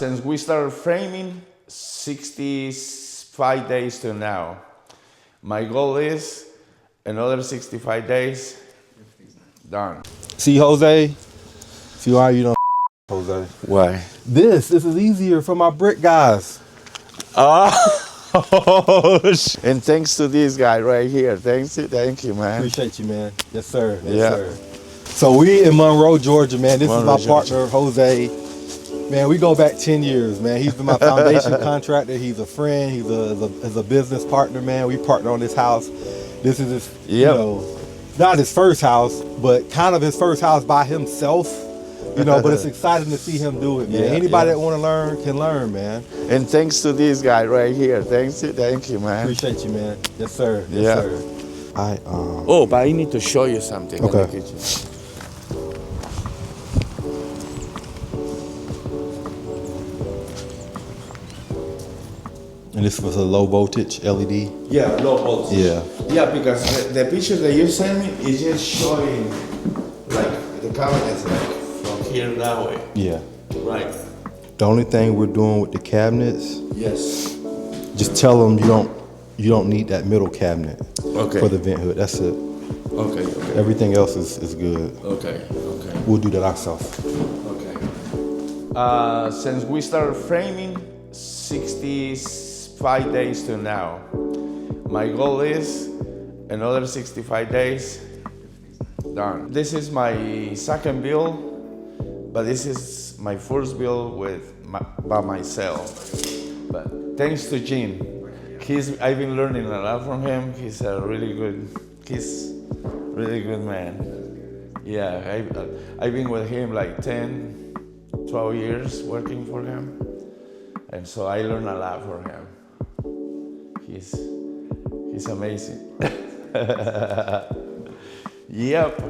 Since we started framing, 65 days to now. My goal is another 65 days, done. See, Jose? See why you don't Jose? Why? This is easier for my brick guys. And thanks to this guy right here. Thank you, man. Appreciate you, man. Yes, sir. Yes, Yeah. sir. So we in Monroe, Georgia, man. This Monroe, is my partner, Jose. Man, we go back 10 years, man. He's been my foundation contractor. He's a friend. He's a business partner, man. We partner on this house. This is his, you know, not his first house, but kind of his first house by himself. You know, but it's exciting to see him do it, man. Anybody that want to learn can learn, man. And thanks to this guy right here. Thank you, man. Appreciate you, man. Yes, sir. Yes, sir. Oh, but I need to show you something. Okay. In the kitchen. And this was a low voltage LED? Yeah, low voltage. Yeah. Yeah, because the picture that you sent me is just showing like the cabinets like from here that way. Yeah. Right. The only thing we're doing with the cabinets, Yes. just tell them you don't need that middle cabinet Okay. for the vent hood. That's it. Okay. Everything else is good. Okay. We'll do that ourselves. Okay. Since we started framing, 65 days to now. My goal is another 65 days, done. This is my second build, but this is my first build by myself. But thanks to Gene, I've been learning a lot from him. He's a really good man. Yeah, I've been with him like 10, 12 years working for him. And so I learned a lot from him. He's amazing. Yep,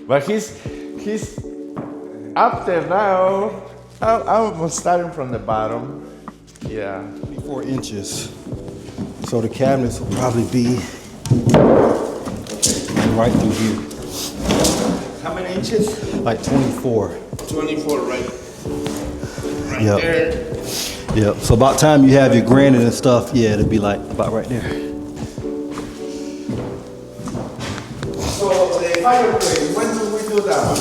but he's up there now. I'm starting from the bottom. Yeah. 24 inches. So the cabinets will probably be right through here. How many inches? Like 24. 24, right Yep. there. Yep. So about time you have your granite and stuff, yeah, it'll be like about right there. So the fireplace, when do we do that?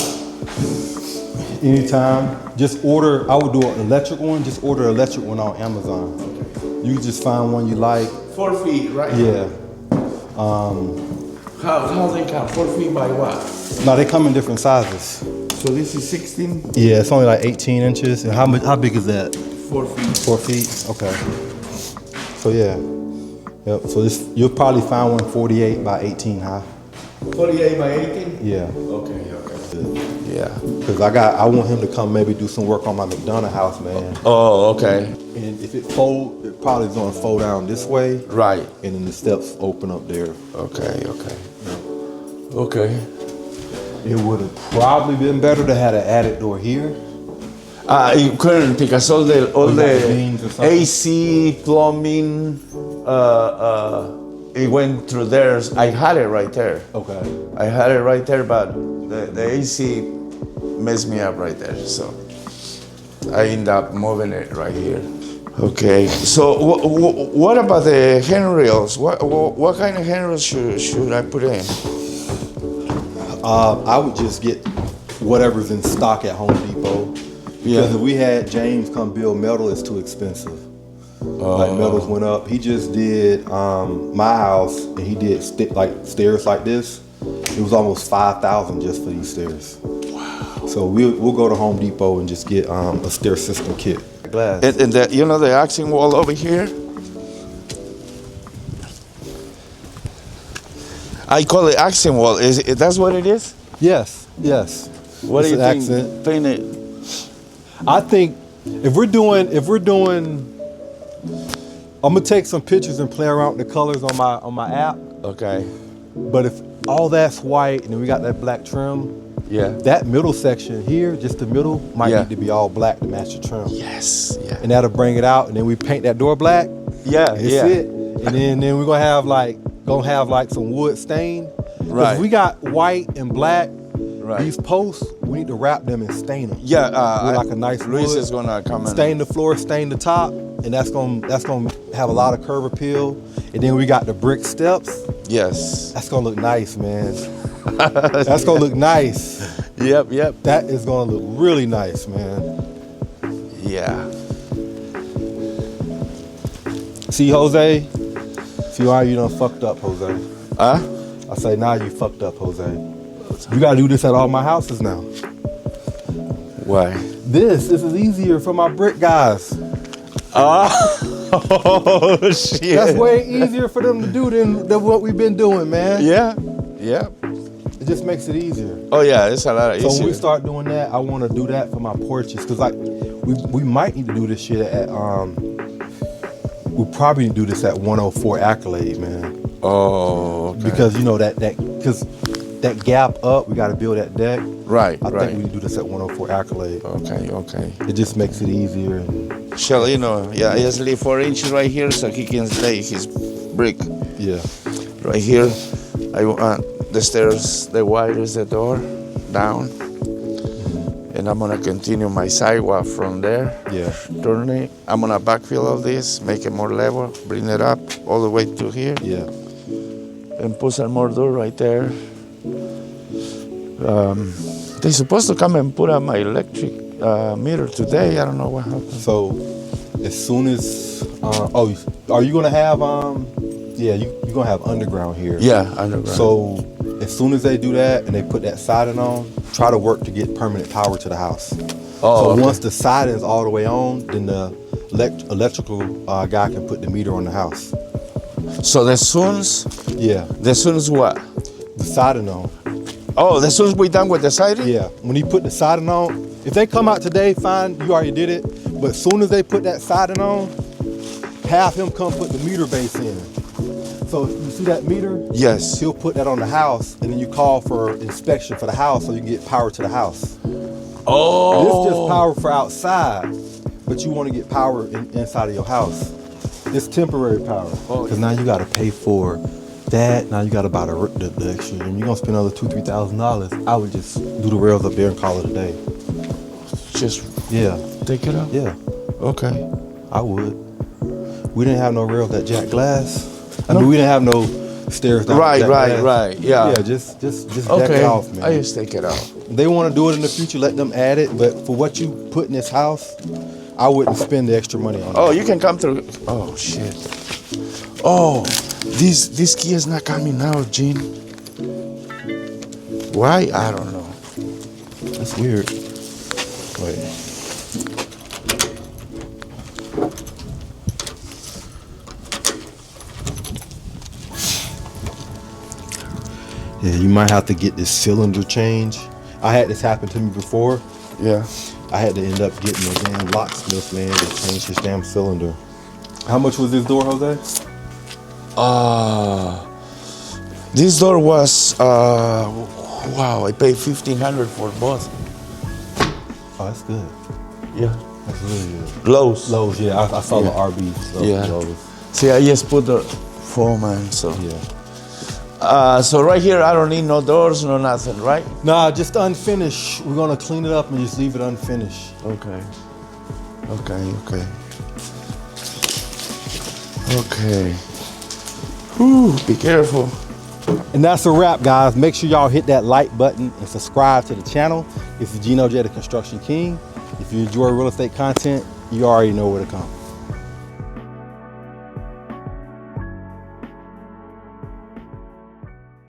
Anytime. Just order, I would do an electric one, just order an electric one on Amazon. You can just find one you like. 4 feet, right? Yeah. How they come? 4 feet by what? No, they come in different sizes. So this is 16? Yeah, it's only like 18 inches. And how big is that? 4 feet. 4 feet? Okay. So yeah. Yep. So this, you'll probably find one 48 by 18 high. 48 by 18? Yeah. Okay. Yeah. Cause I want him to come maybe do some work on my McDonough house, man. Oh, okay. And if it fold, it probably is gonna fold down this way. Right. And then the steps open up there. Okay. Okay. It would have probably been better to have an attic door here. You couldn't because all the beams or something? AC, plumbing, it went through there. I had it right there. Okay. I had it right there, but the AC messed me up right there. So I ended up moving it right here. Okay. So what about the handrails? What kind of handrails should I put in? I would just get whatever's in stock at Home Depot. Because if we had James come build metal, it's too expensive. Like metals went up. He just did my house, and he did stairs like this. It was almost $5,000 just for these stairs. Wow. So we'll go to Home Depot and just get a stair system kit. Glass. And the accent wall over here? I call it accent wall. That's what it is? Yes. What do you think? Accent. Paint it. I think if we're doing, I'm gonna take some pictures and play around with the colors on my app. Okay. But if all that's white and then we got that black trim, Yeah. that middle section here, just the middle, might need to be all black to match the trim. Yes. Yeah. And that'll bring it out, and then we paint that door black. Yeah. That's it. And then we're gonna have like some wood stain. Right. If we got white and black, Right. these posts we need to wrap them and stain them. Yeah, with like a nice Luis wood. is gonna come in. Stain the floor, stain the top, and that's gonna have a lot of curb appeal. And then we got the brick steps. Yes. That's gonna look nice, man. That's gonna look nice. Yep. That is gonna look really nice, man. Yeah. See, Jose? See why you done fucked up, Jose? Huh? I say, now you fucked up, Jose. You gotta do this at all my houses now. Why? This is easier for my brick guys. Oh, shit. That's way easier for them to do than what we've been doing, man. Yeah. It just makes it easier. Oh yeah, it's a lot easier. So when we start doing that, I want to do that for my porches, cause like we might need to do this shit at we probably need to do this at 104 Accolade, man. Oh, okay. Because you know that gap up, we got to build that deck. Right. I think we need to do this at 104 Accolade. Okay. It just makes it easier. And Shall I just leave 4 inches right here so he can lay his brick. yeah. Right here, I want the stairs, the wide is the door, down. And I'm gonna continue my sidewalk from there. Yeah. Turn it. I'm gonna backfill all this, make it more level, bring it up all the way to here. Yeah. And put some more door right there. They're supposed to come and put up my electric meter today. I don't know what happened. So as soon as are you gonna have you're gonna have underground here. Yeah, underground. So as soon as they do that and they put that siding on, try to work to get permanent power to the house. Oh, so once the siding's all the way on, then the electrical guy can put the meter on the house. So the soon's what? The siding on. Oh, the soon's we done with the siding? Yeah, when he put the siding on, if they come out today, fine, you already did it. But as soon as they put that siding on, have him come put the meter base in. So you see that meter? Yes. He'll put that on the house, and then you call for inspection for the house so you can get power to the house. Oh. This is just power for outside, but you want to get power inside of your house. It's temporary power. Because now you got to pay for that. Now you got to buy the extra, and you're going to spend another $2,000, $3,000. I would just do the rails up there and call it a day. Just take it out? Yeah. Okay. I would. We didn't have no rails that jack glass. I mean, we didn't have no stairs that jack glass. Right. Yeah. Yeah, just deck it off, man. I just take it out. They want to do it in the future, let them add it. But for what you put in this house, I wouldn't spend the extra money on it. Oh, you can come through. Oh, shit. Oh, this key is not coming out, Gene. Why? I don't know. That's weird. Wait. Yeah, you might have to get this cylinder change. I had this happen to me before. Yeah. I had to end up getting a damn locksmith, man, to change his damn cylinder. How much was this door, Jose? This door was, wow, I paid $1,500 for both. Oh, that's good. Yeah. That's really good. Lowe's, yeah. I saw the RB. Yeah. Lowe's. See, I just put the foam in, so. Yeah. So right here, I don't need no doors, no nothing, right? Nah, just unfinished. We're gonna clean it up and just leave it unfinished. Okay. Whew, be careful. And that's a wrap, guys. Make sure y'all hit that like button and subscribe to the channel. This is Gino J, the Construction King. If you enjoy real estate content, you already know where to come.